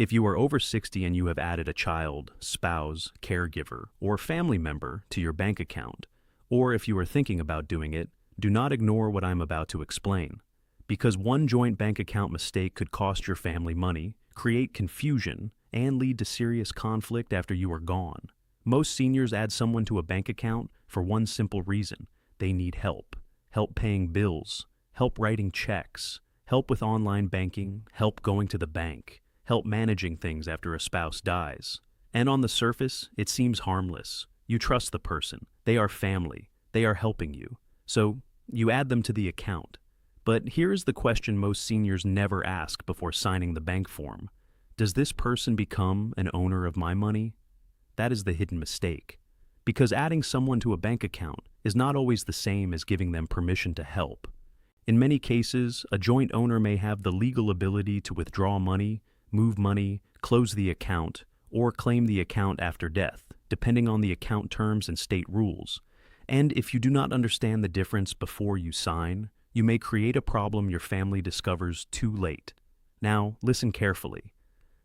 If you are over 60 and you have added a child, spouse, caregiver, or family member to your bank account, or if you are thinking about doing it, do not ignore what I'm about to explain. Because one joint bank account mistake could cost your family money, create confusion, and lead to serious conflict after you are gone. Most seniors add someone to a bank account for one simple reason: they need help. Help paying bills, help writing checks, help with online banking, help going to the bank, help managing things after a spouse dies. And on the surface, it seems harmless. You trust the person. They are family. They are helping you. So you add them to the account. But here is the question most seniors never ask before signing the bank form. Does this person become an owner of my money? That is the hidden mistake. Because adding someone to a bank account is not always the same as giving them permission to help. In many cases, a joint owner may have the legal ability to withdraw money, move money, close the account, or claim the account after death, depending on the account terms and state rules. And if you do not understand the difference before you sign, you may create a problem your family discovers too late. Now, listen carefully.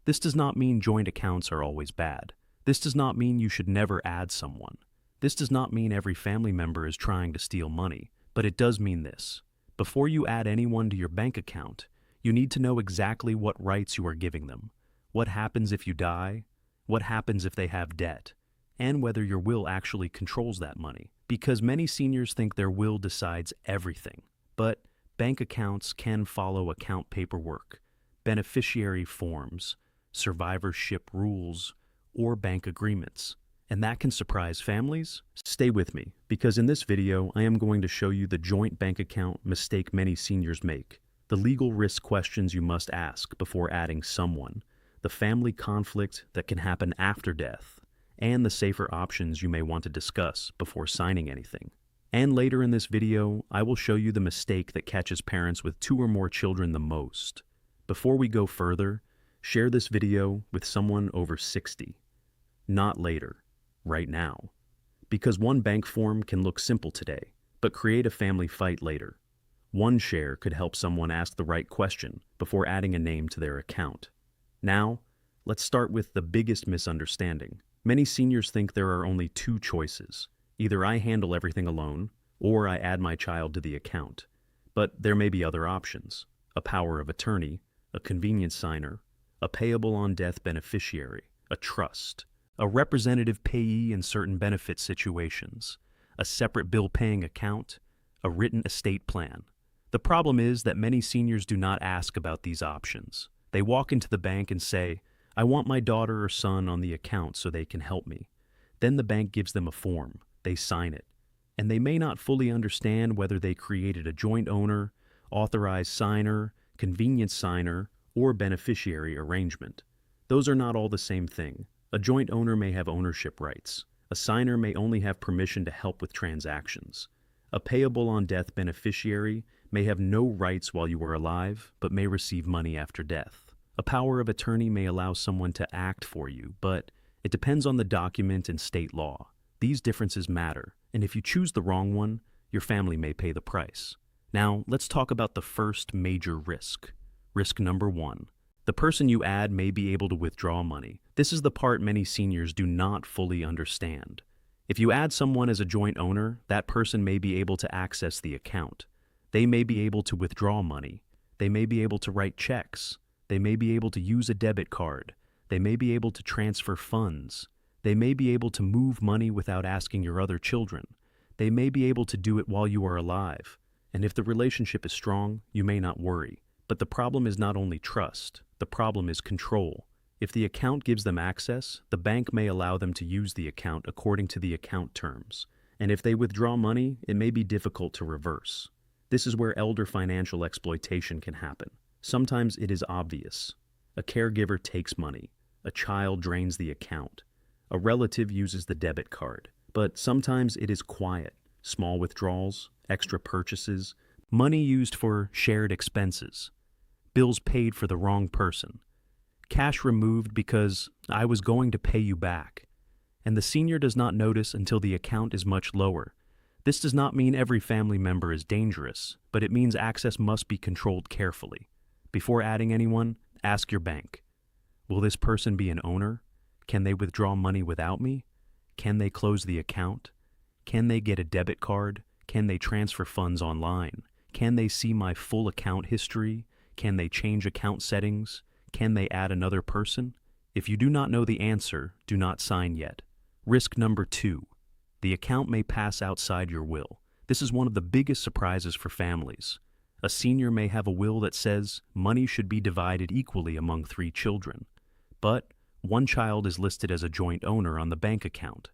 This does not mean joint accounts are always bad. This does not mean you should never add someone. This does not mean every family member is trying to steal money, but it does mean this. Before you add anyone to your bank account, you need to know exactly what rights you are giving them, what happens if you die, what happens if they have debt, and whether your will actually controls that money. Because many seniors think their will decides everything, but bank accounts can follow account paperwork, beneficiary forms, survivorship rules, or bank agreements. And that can surprise families. Stay with me, because in this video, I am going to show you the joint bank account mistake many seniors make, the legal risk questions you must ask before adding someone, the family conflict that can happen after death, and the safer options you may want to discuss before signing anything. And later in this video, I will show you the mistake that catches parents with 2 or more children the most. Before we go further, share this video with someone over 60. Not later, right now. Because one bank form can look simple today, but create a family fight later. One share could help someone ask the right question before adding a name to their account. Now, let's start with the biggest misunderstanding. Many seniors think there are only 2 choices. Either I handle everything alone, or I add my child to the account. But there may be other options: a power of attorney, a convenience signer, a payable-on-death beneficiary, a trust, a representative payee in certain benefit situations, a separate bill-paying account, a written estate plan. The problem is that many seniors do not ask about these options. They walk into the bank and say, "I want my daughter or son on the account so they can help me." Then the bank gives them a form. They sign it. And they may not fully understand whether they created a joint owner, authorized signer, convenience signer, or beneficiary arrangement. Those are not all the same thing. A joint owner may have ownership rights. A signer may only have permission to help with transactions. A payable-on-death beneficiary may have no rights while you are alive, but may receive money after death. A power of attorney may allow someone to act for you, but it depends on the document and state law. These differences matter, and if you choose the wrong one, your family may pay the price. Now, let's talk about the first major risk. Risk number 1. The person you add may be able to withdraw money. This is the part many seniors do not fully understand. If you add someone as a joint owner, that person may be able to access the account. They may be able to withdraw money. They may be able to write checks. They may be able to use a debit card. They may be able to transfer funds. They may be able to move money without asking your other children. They may be able to do it while you are alive. And if the relationship is strong, you may not worry. But the problem is not only trust. The problem is control. If the account gives them access, the bank may allow them to use the account according to the account terms. And if they withdraw money, it may be difficult to reverse. This is where elder financial exploitation can happen. Sometimes it is obvious. A caregiver takes money. A child drains the account. A relative uses the debit card. But sometimes it is quiet. Small withdrawals, extra purchases, money used for shared expenses, bills paid for the wrong person, cash removed because I was going to pay you back, and the senior does not notice until the account is much lower. This does not mean every family member is dangerous, but it means access must be controlled carefully. Before adding anyone, ask your bank. Will this person be an owner? Can they withdraw money without me? Can they close the account? Can they get a debit card? Can they transfer funds online? Can they see my full account history? Can they change account settings? Can they add another person? If you do not know the answer, do not sign yet. Risk number 2. The account may pass outside your will. This is one of the biggest surprises for families. A senior may have a will that says money should be divided equally among 3 children, but one child is listed as a joint owner on the bank account.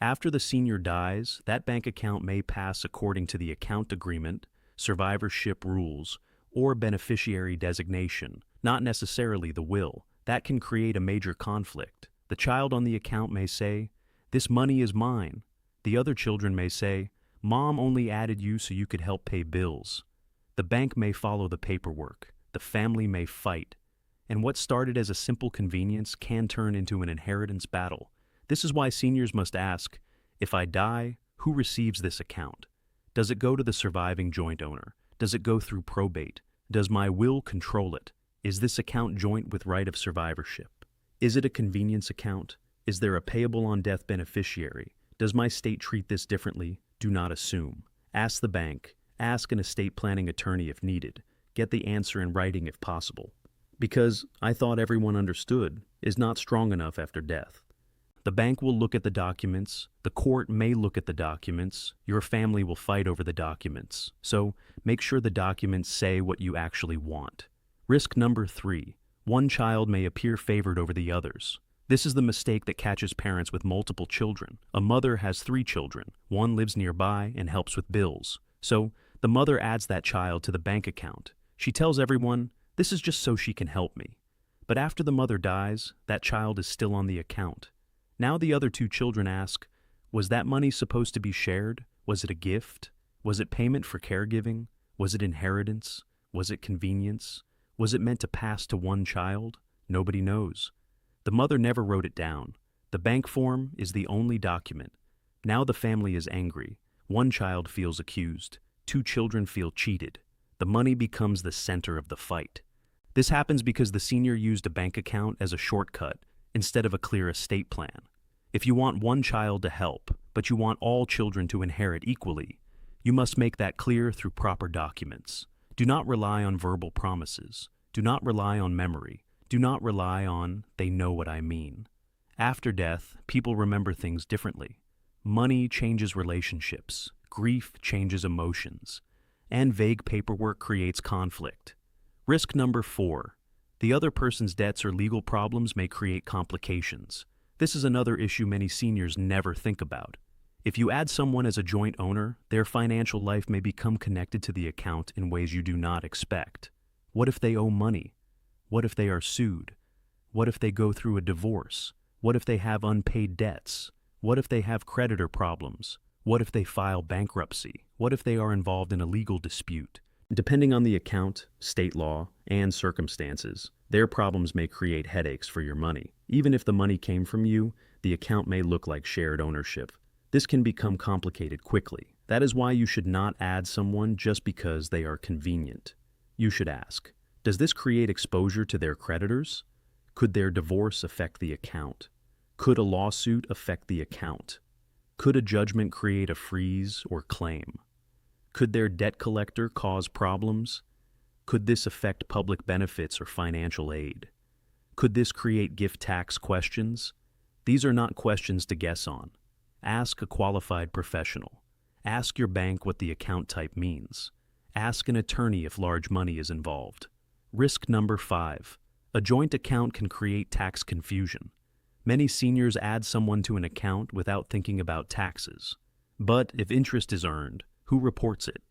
After the senior dies, that bank account may pass according to the account agreement, survivorship rules, or beneficiary designation, not necessarily the will. That can create a major conflict. The child on the account may say, "This money is mine." The other children may say, "Mom only added you so you could help pay bills." The bank may follow the paperwork. The family may fight. And what started as a simple convenience can turn into an inheritance battle. This is why seniors must ask, if I die, who receives this account? Does it go to the surviving joint owner? Does it go through probate? Does my will control it? Is this account joint with right of survivorship? Is it a convenience account? Is there a payable-on-death beneficiary? Does my state treat this differently? Do not assume. Ask the bank. Ask an estate planning attorney if needed. Get the answer in writing if possible. Because "I thought everyone understood" is not strong enough after death. The bank will look at the documents, the court may look at the documents, your family will fight over the documents. So make sure the documents say what you actually want. Risk number 3. One child may appear favored over the others. This is the mistake that catches parents with multiple children. A mother has 3 children. One lives nearby and helps with bills. So the mother adds that child to the bank account. She tells everyone, "This is just so she can help me." But after the mother dies, that child is still on the account. Now the other 2 children ask, was that money supposed to be shared? Was it a gift? Was it payment for caregiving? Was it inheritance? Was it convenience? Was it meant to pass to one child? Nobody knows. The mother never wrote it down. The bank form is the only document. Now the family is angry. One child feels accused. 2 children feel cheated. The money becomes the center of the fight. This happens because the senior used a bank account as a shortcut instead of a clear estate plan. If you want one child to help, but you want all children to inherit equally, you must make that clear through proper documents. Do not rely on verbal promises. Do not rely on memory. Do not rely on "they know what I mean." After death, people remember things differently. Money changes relationships. Grief changes emotions. And vague paperwork creates conflict. Risk number 4. The other person's debts or legal problems may create complications. This is another issue many seniors never think about. If you add someone as a joint owner, their financial life may become connected to the account in ways you do not expect. What if they owe money? What if they are sued? What if they go through a divorce? What if they have unpaid debts? What if they have creditor problems? What if they file bankruptcy? What if they are involved in a legal dispute? Depending on the account, state law, and circumstances, their problems may create headaches for your money. Even if the money came from you, the account may look like shared ownership. This can become complicated quickly. That is why you should not add someone just because they are convenient. You should ask, does this create exposure to their creditors? Could their divorce affect the account? Could a lawsuit affect the account? Could a judgment create a freeze or claim? Could their debt collector cause problems? Could this affect public benefits or financial aid? Could this create gift tax questions? These are not questions to guess on. Ask a qualified professional. Ask your bank what the account type means. Ask an attorney if large money is involved. Risk number 5. A joint account can create tax confusion. Many seniors add someone to an account without thinking about taxes. But if interest is earned, who reports it?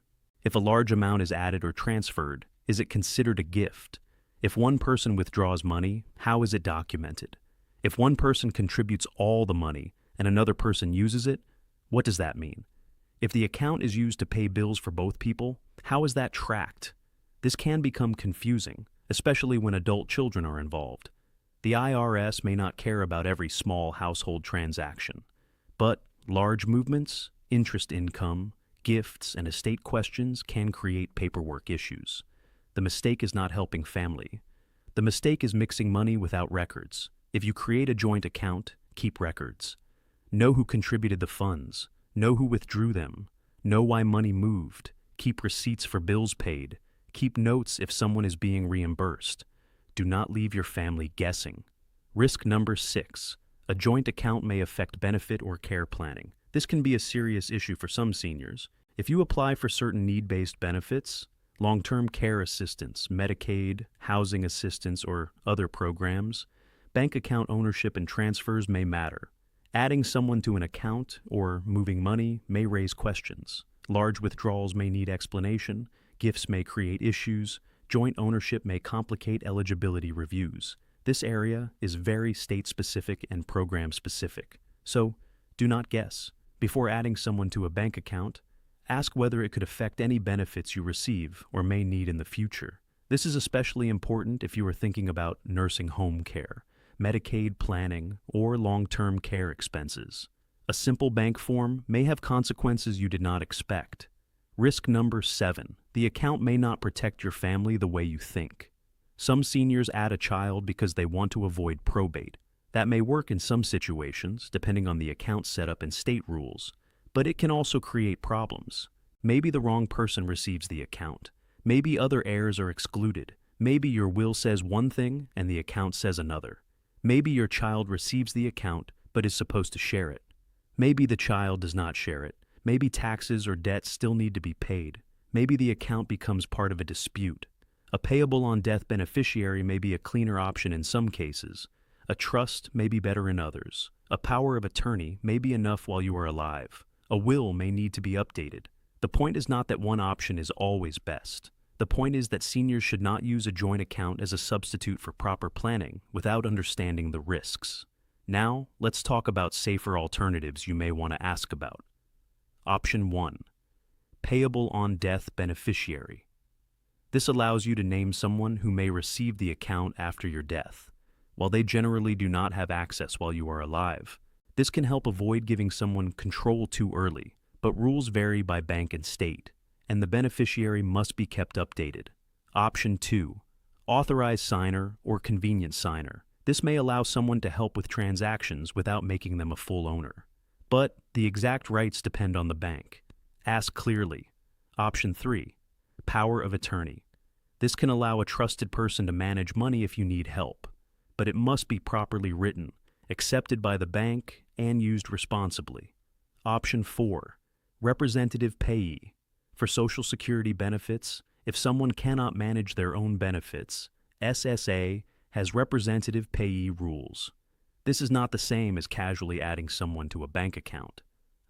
If a large amount is added or transferred, is it considered a gift? If one person withdraws money, how is it documented? If one person contributes all the money and another person uses it, what does that mean? If the account is used to pay bills for both people, how is that tracked? This can become confusing, especially when adult children are involved. The IRS may not care about every small household transaction, but large movements, interest income, gifts, and estate questions can create paperwork issues. The mistake is not helping family. The mistake is mixing money without records. If you create a joint account, keep records. Know who contributed the funds. Know who withdrew them. Know why money moved. Keep receipts for bills paid. Keep notes if someone is being reimbursed. Do not leave your family guessing. Risk number 6. A joint account may affect benefit or care planning. This can be a serious issue for some seniors. If you apply for certain need-based benefits, long-term care assistance, Medicaid, housing assistance, or other programs, bank account ownership and transfers may matter. Adding someone to an account or moving money may raise questions. Large withdrawals may need explanation, gifts may create issues, joint ownership may complicate eligibility reviews. This area is very state-specific and program-specific, so do not guess. Before adding someone to a bank account, ask whether it could affect any benefits you receive or may need in the future. This is especially important if you are thinking about nursing home care, Medicaid planning, or long-term care expenses. A simple bank form may have consequences you did not expect. Risk number 7. The account may not protect your family the way you think. Some seniors add a child because they want to avoid probate. That may work in some situations, depending on the account setup and state rules, but it can also create problems. Maybe the wrong person receives the account. Maybe other heirs are excluded. Maybe your will says one thing and the account says another. Maybe your child receives the account but is supposed to share it. Maybe the child does not share it. Maybe taxes or debts still need to be paid. Maybe the account becomes part of a dispute. A payable-on-death beneficiary may be a cleaner option in some cases. A trust may be better in others. A power of attorney may be enough while you are alive. A will may need to be updated. The point is not that one option is always best. The point is that seniors should not use a joint account as a substitute for proper planning without understanding the risks. Now, let's talk about safer alternatives you may want to ask about. Option 1. Payable-on-death beneficiary. This allows you to name someone who may receive the account after your death. While they generally do not have access while you are alive, this can help avoid giving someone control too early, but rules vary by bank and state, and the beneficiary must be kept updated. Option 2. Authorized signer or convenient signer. This may allow someone to help with transactions without making them a full owner. But the exact rights depend on the bank. Ask clearly. Option 3. Power of attorney. This can allow a trusted person to manage money if you need help, but it must be properly written, accepted by the bank, and used responsibly. Option 4. Representative payee. For Social Security benefits, if someone cannot manage their own benefits, SSA has representative payee rules. This is not the same as casually adding someone to a bank account.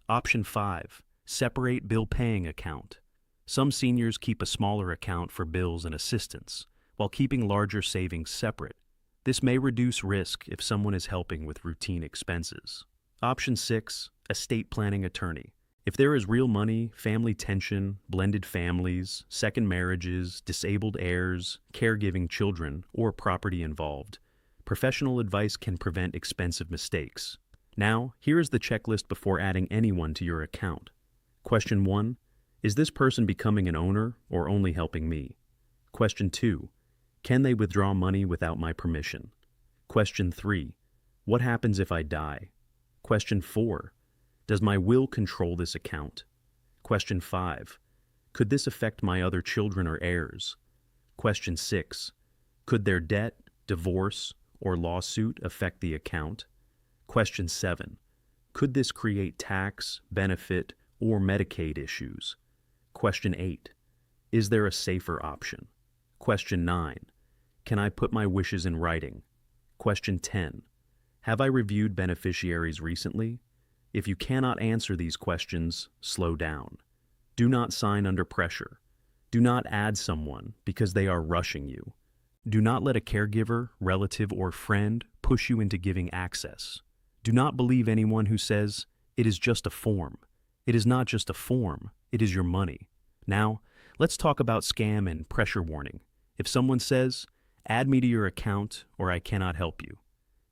Option 5. Separate bill-paying account. Some seniors keep a smaller account for bills and assistance, while keeping larger savings separate. This may reduce risk if someone is helping with routine expenses. Option 6. Estate planning attorney. If there is real money, family tension, blended families, second marriages, disabled heirs, caregiving children, or property involved, professional advice can prevent expensive mistakes. Now, here is the checklist before adding anyone to your account. Question 1. Is this person becoming an owner or only helping me? Question 2. Can they withdraw money without my permission? Question 3. What happens if I die? Question 4. Does my will control this account? Question 5. Could this affect my other children or heirs? Question 6. Could their debt, divorce, or lawsuit affect the account? Question 7. Could this create tax, benefit, or Medicaid issues? Question 8. Is there a safer option? Question 9. Can I put my wishes in writing? Question 10. Have I reviewed beneficiaries recently? If you cannot answer these questions, slow down. Do not sign under pressure. Do not add someone because they are rushing you. Do not let a caregiver, relative, or friend push you into giving access. Do not believe anyone who says, "It is just a form." It is not just a form, it is your money. Now, let's talk about scam and pressure warning. If someone says, "Add me to your account or I cannot help you,"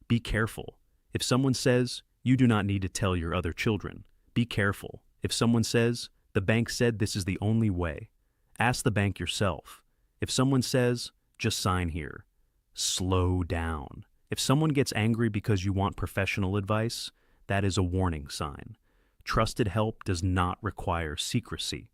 be careful. If someone says, "You do not need to tell your other children," be careful. If someone says, "The bank said this is the only way," ask the bank yourself. If someone says, "Just sign here," Slow down. If someone gets angry because you want professional advice, that is a warning sign. Trusted help does not require secrecy.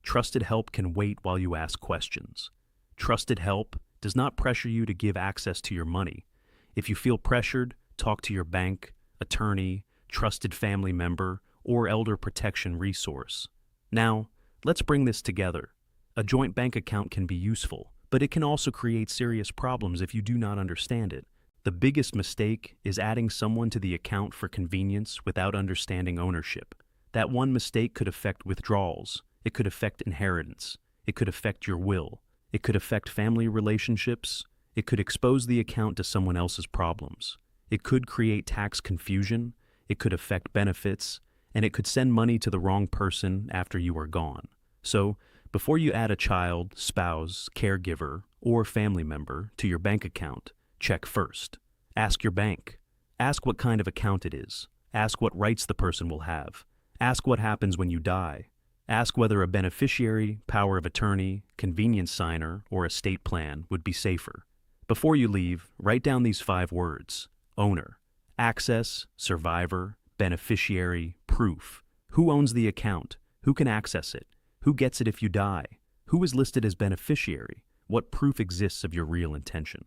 Trusted help can wait while you ask questions. Trusted help does not pressure you to give access to your money. If you feel pressured, talk to your bank, attorney, trusted family member, or elder protection resource. Now, let's bring this together. A joint bank account can be useful, but it can also create serious problems if you do not understand it. The biggest mistake is adding someone to the account for convenience without understanding ownership. That one mistake could affect withdrawals. It could affect inheritance. It could affect your will. It could affect family relationships. It could expose the account to someone else's problems. It could create tax confusion. It could affect benefits. And it could send money to the wrong person after you are gone. So, before you add a child, spouse, caregiver, or family member to your bank account, check first. Ask your bank. Ask what kind of account it is. Ask what rights the person will have. Ask what happens when you die. Ask whether a beneficiary, power of attorney, convenience signer, or estate plan would be safer. Before you leave, write down these 5 words: owner, access, survivor, beneficiary, proof. Who owns the account? Who can access it? Who gets it if you die? Who is listed as beneficiary? What proof exists of your real intention?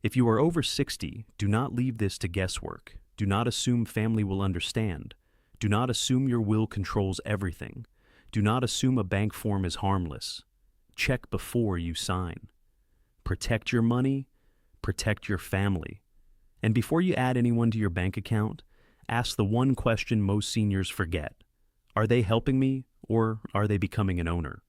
If you are over 60, do not leave this to guesswork. Do not assume family will understand. Do not assume your will controls everything. Do not assume a bank form is harmless. Check before you sign. Protect your money. Protect your family. And before you add anyone to your bank account, ask the one question most seniors forget. Are they helping me, or are they becoming an owner?